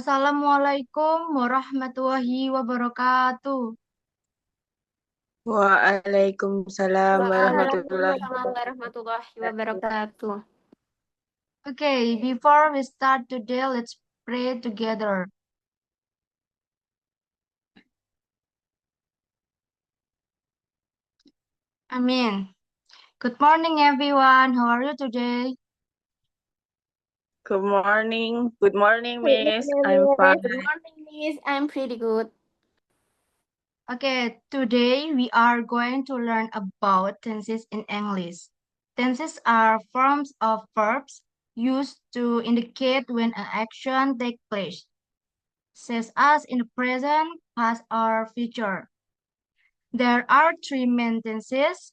Assalamualaikum warahmatullahi wabarakatuh. Waalaikumsalam warahmatullahi Waalaikumsalam warahmatullahi wabarakatuh. wabarakatuh. Okay, before we start today, let's pray together. Amin. Good morning, everyone. How are you today? Good morning. Good morning, Good Miss. I'm fine. morning, Miss. I'm pretty good. Okay, today we are going to learn about tenses in English. Tenses are forms of verbs used to indicate when an action takes place, such as in the present, past, or future. There are three main tenses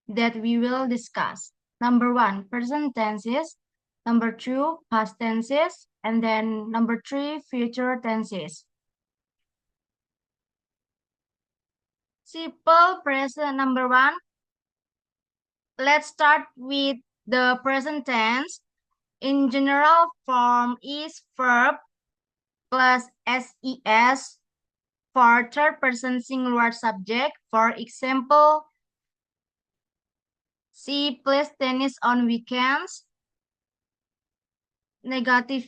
that we will discuss. Number one, present tenses. Number two, past tenses. And then number three, future tenses. Simple present number one. Let's start with the present tense. In general, form is verb plus ses for third person singular subject. For example, she plays tennis on weekends. Negative,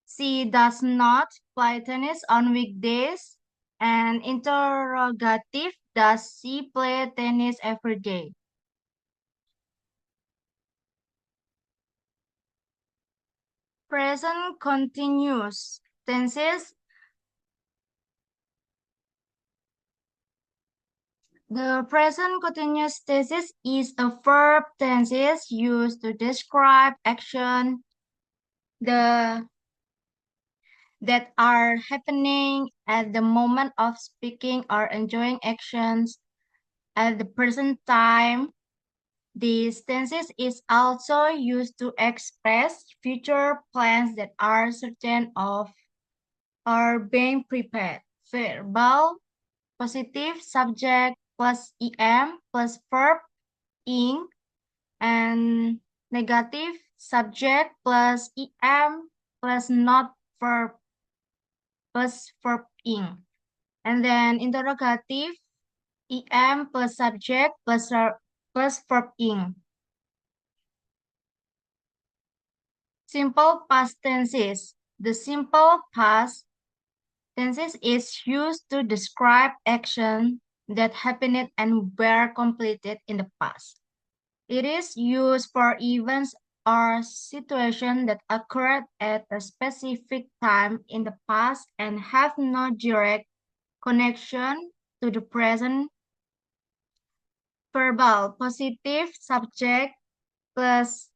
she does not play tennis on weekdays. And interrogative, does she play tennis every day? Present continuous tenses. The present continuous tense is a verb tense used to describe action the that are happening at the moment of speaking or enjoying actions at the present time. This tense is also used to express future plans that are certain of or being prepared. Verbal, positive subject plus em plus verb ing, and negative subject plus em plus not verb plus verb ing. And then interrogative em plus subject plus verb ing. Simple past tenses. The simple past tenses is used to describe action that happened and were completed in the past. It is used for events or situations that occurred at a specific time in the past and have no direct connection to the present. Verbal, positive subject plus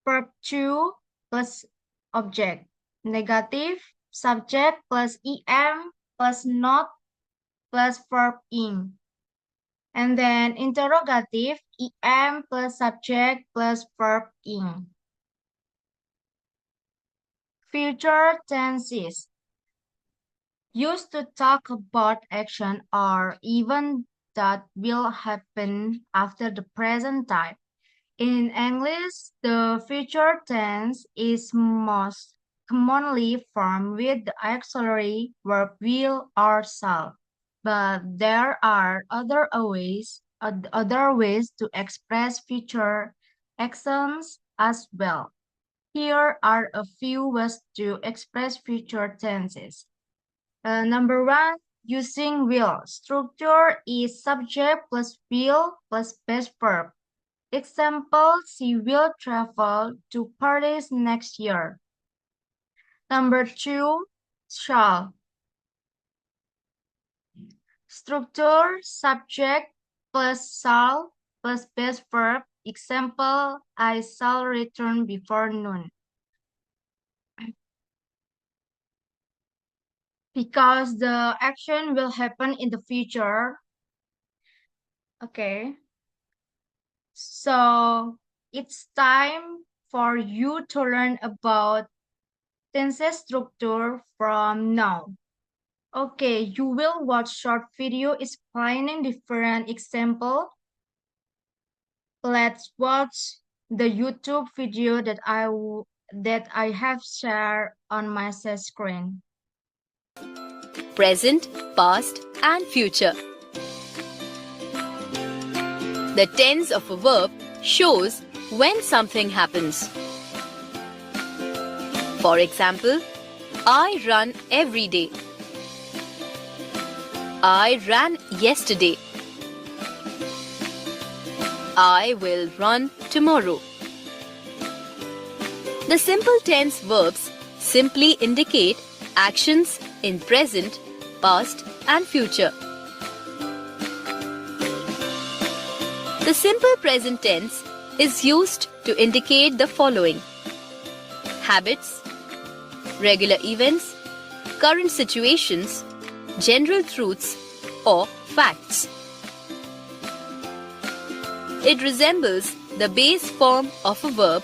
verb to plus object. Negative subject plus em plus not plus verb ing. And then interrogative, em plus subject plus verb ing. Future tenses used to talk about action or event that will happen after the present time. In English, the future tense is most commonly formed with the auxiliary verb will or shall, but there are other ways to express future actions as well. Here are a few ways to express future tenses. Number one, using will. Structure is subject plus will plus base verb. Example, she will travel to Paris next year. Number two, shall. Structure, subject plus shall plus base verb. Example, I shall return before noon. Because the action will happen in the future. Okay. So it's time for you to learn about tense structure from now. Okay, you will watch short video explaining different example. Let's watch the YouTube video that I have shared on my set screen. Present, past, and future. The tense of a verb shows when something happens. For example, I run every day. I ran yesterday. I will run tomorrow. The simple tense verbs simply indicate actions in present, past, and future. The simple present tense is used to indicate the following: habits, regular events, current situations, general truths, or facts. It resembles the base form of a verb,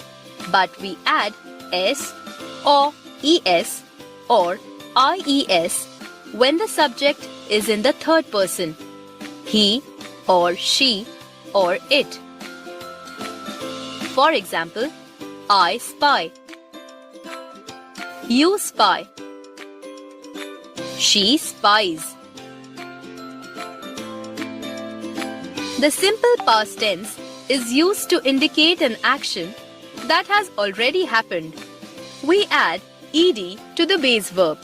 but we add s or es or ies when the subject is in the third person, he or she or it. For example, I spy. You spy. She spies. The simple past tense is used to indicate an action that has already happened. We add ed to the base verb.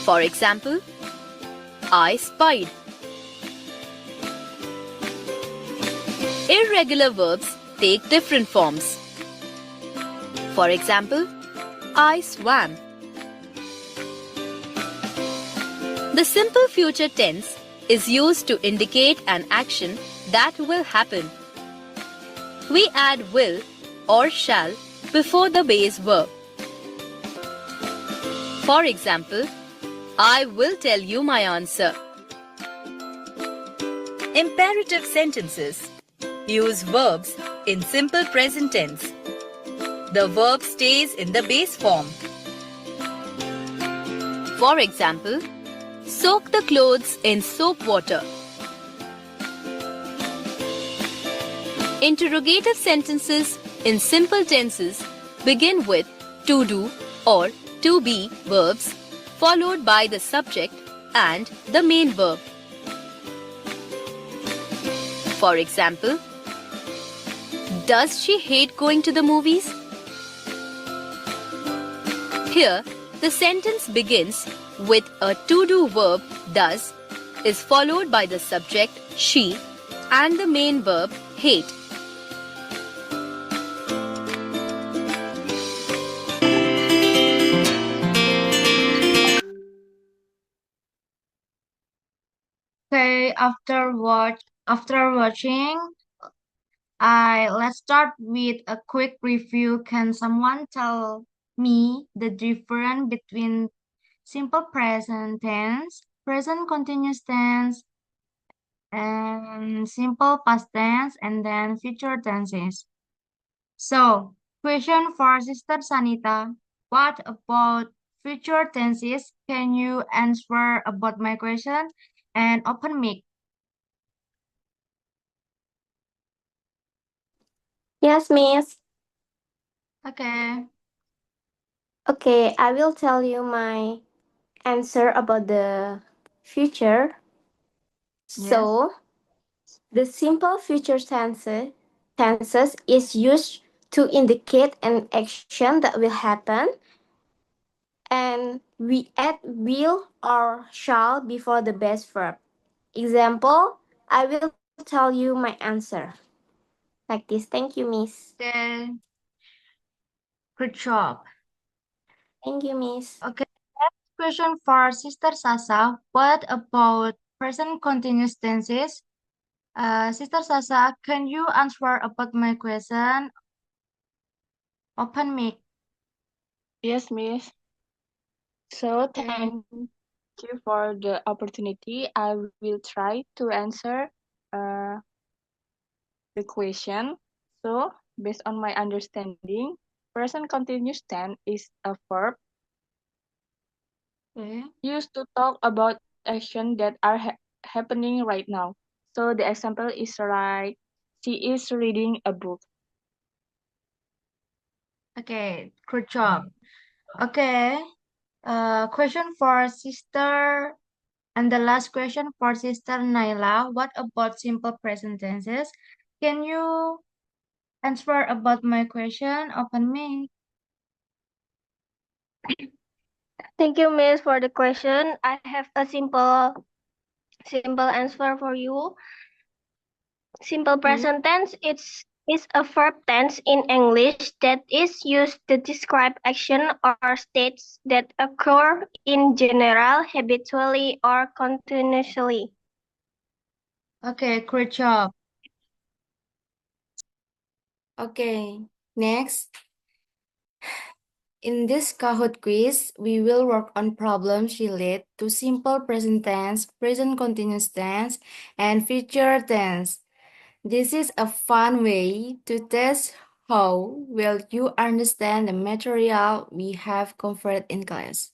For example, I spied. Irregular verbs take different forms. For example, I swam. The simple future tense is used to indicate an action that will happen. We add will or shall before the base verb. For example, I will tell you my answer. Imperative sentences use verbs in simple present tense. The verb stays in the base form. For example, soak the clothes in soap water. Interrogative sentences in simple tenses begin with to do or to be verbs followed by the subject and the main verb. For example, does she hate going to the movies? Here, the sentence begins with a to-do verb does is followed by the subject she and the main verb hate. Okay, after watching, let's start with a quick review. Can someone tell me the difference between simple present tense, present continuous tense, and simple past tense, and then future tenses? So, question for Sister Sanita. What about future tenses? Can you answer about my question? And open mic. Yes, Miss. Okay. Okay, I will tell you my answer about the future. So, the simple future tenses is used to indicate an action that will happen, and we add will or shall before the base verb. Example, I will tell you my answer. Like this. Thank you, Miss. Okay. Good job. Thank you, Miss. Okay. Next question for Sister Sasa. What about present continuous tenses? Sister Sasa, can you answer about my question? Open mic. Yes, Miss. So thank you for the opportunity. I will try to answer uh, the question. So, based on my understanding, present continuous tense is a verb Okay. used to talk about actions that are happening right now. So the example is right. She is reading a book. Okay, good job. Okay, question for sister, and the last question for sister Naila. What about simple present tenses? Can you answer about my question? Open mic. Thank you, Miss, for the question. I have a simple answer for you. Simple present tense is a verb tense in English that is used to describe action or states that occur in general, habitually, or continuously. Okay, great job. Okay, next. In this Kahoot quiz, we will work on problems related to simple present tense, present continuous tense, and future tense. This is a fun way to test how well you understand the material we have covered in class.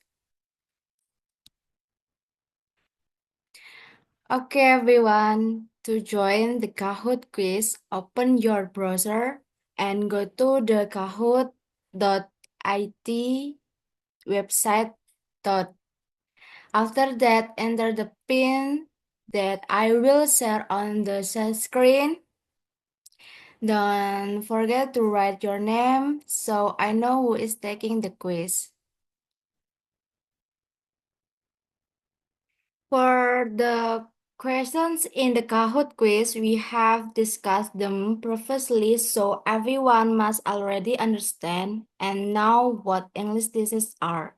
Okay, everyone, to join the Kahoot quiz, open your browser and go to the kahoot.it website. After that, enter the pin that I will share on the screen. Don't forget to write your name so I know who is taking the quiz. For the questions in the Kahoot quiz, we have discussed them previously, so everyone must already understand and know what English theses are.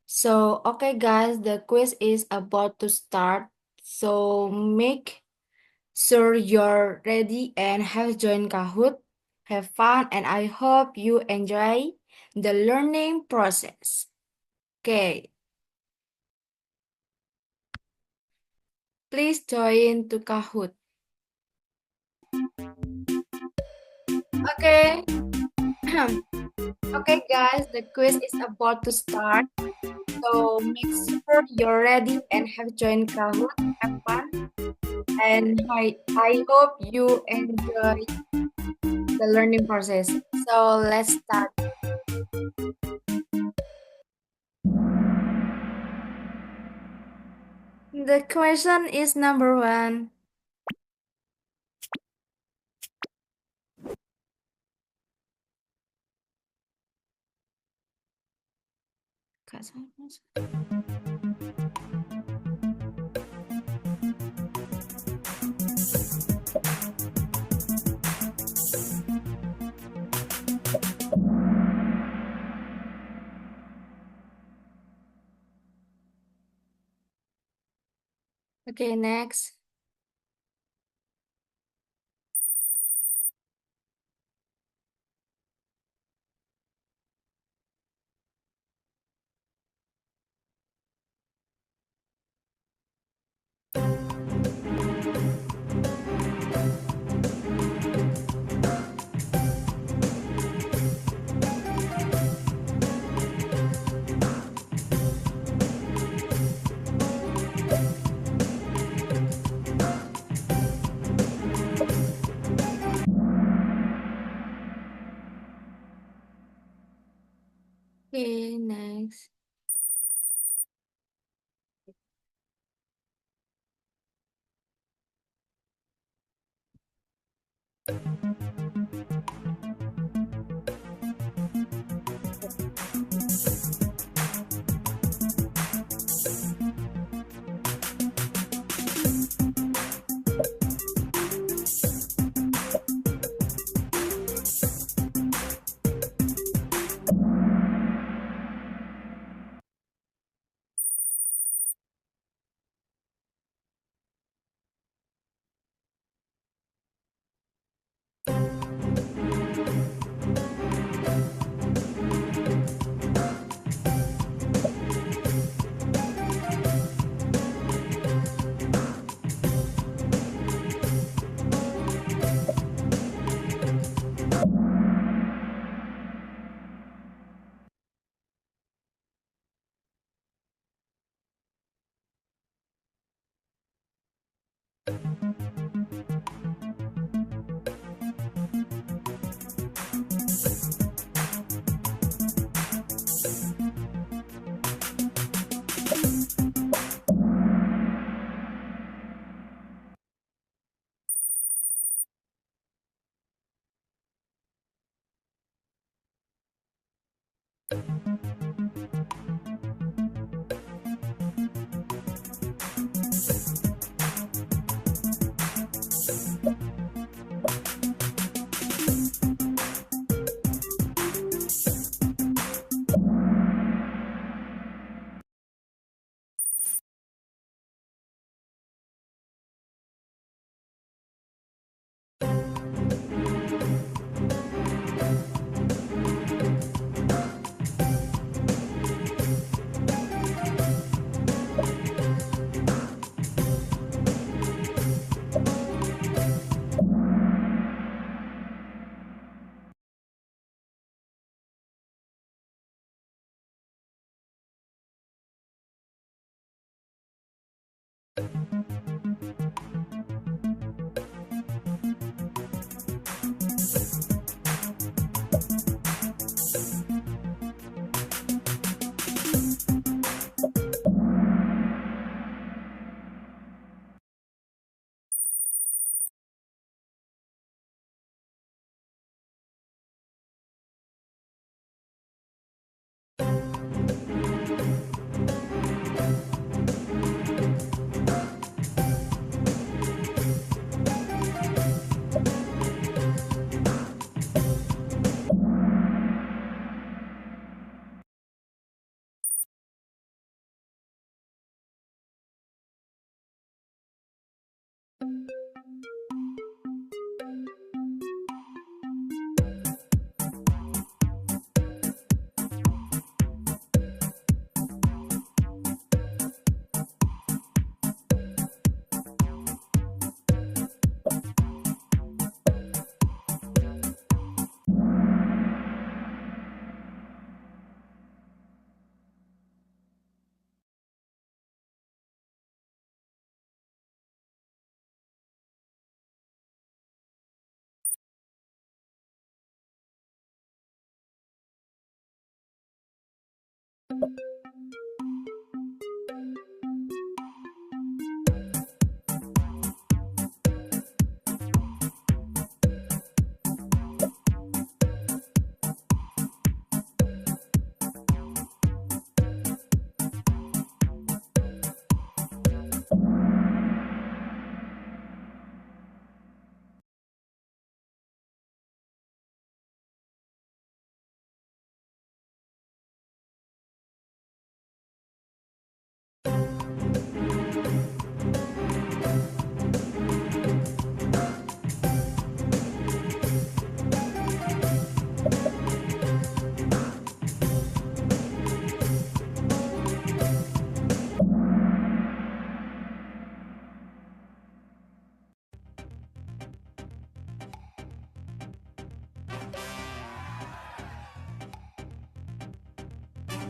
So, okay guys, the quiz is about to start. So make sure you're ready and have joined Kahoot. Have fun and I hope you enjoy the learning process. Okay. Please join to Kahoot. Okay. Okay guys, the quiz is about to start. So make sure you're ready and have joined Kahoot. Have fun. And I hope you enjoy the learning process. So let's start. The question is number 1. Okay, next.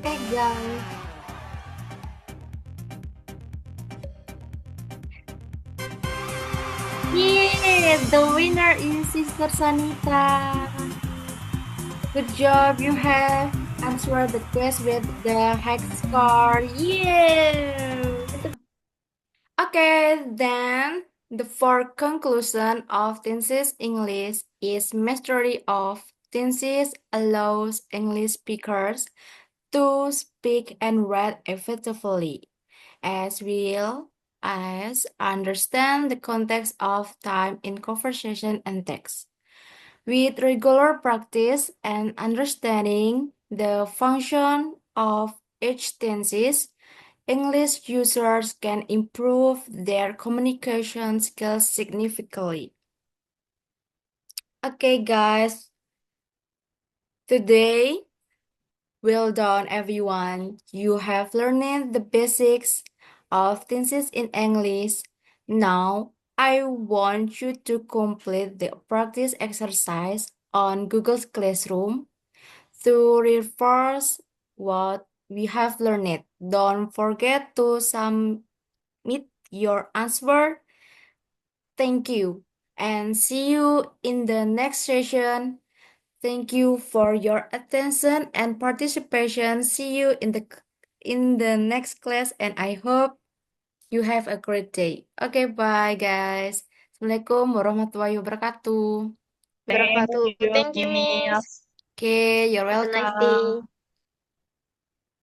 Okay, guys. Yeah, the winner is Sister Sanita. Good job, you have answered the quiz with the high score. Yeah. Okay, then for conclusion of Tenses English is mastery of Tenses allows English speakers to speak and write effectively, as well as understand the context of time in conversation and text. With regular practice and understanding the function of each tenses, English users can improve their communication skills significantly. Okay, guys, today, well done, everyone. You have learned the basics of tenses in English. Now, I want you to complete the practice exercise on Google Classroom to reinforce what we have learned. Don't forget to submit your answer. Thank you, and see you in the next session. Thank you for your attention and participation. See you in the next class, and I hope you have a great day. Okay, bye guys. Assalamualaikum warahmatullahi wabarakatuh. Thank you, Thank you, Miss. Miss. Okay, you're Have a welcome. nice day.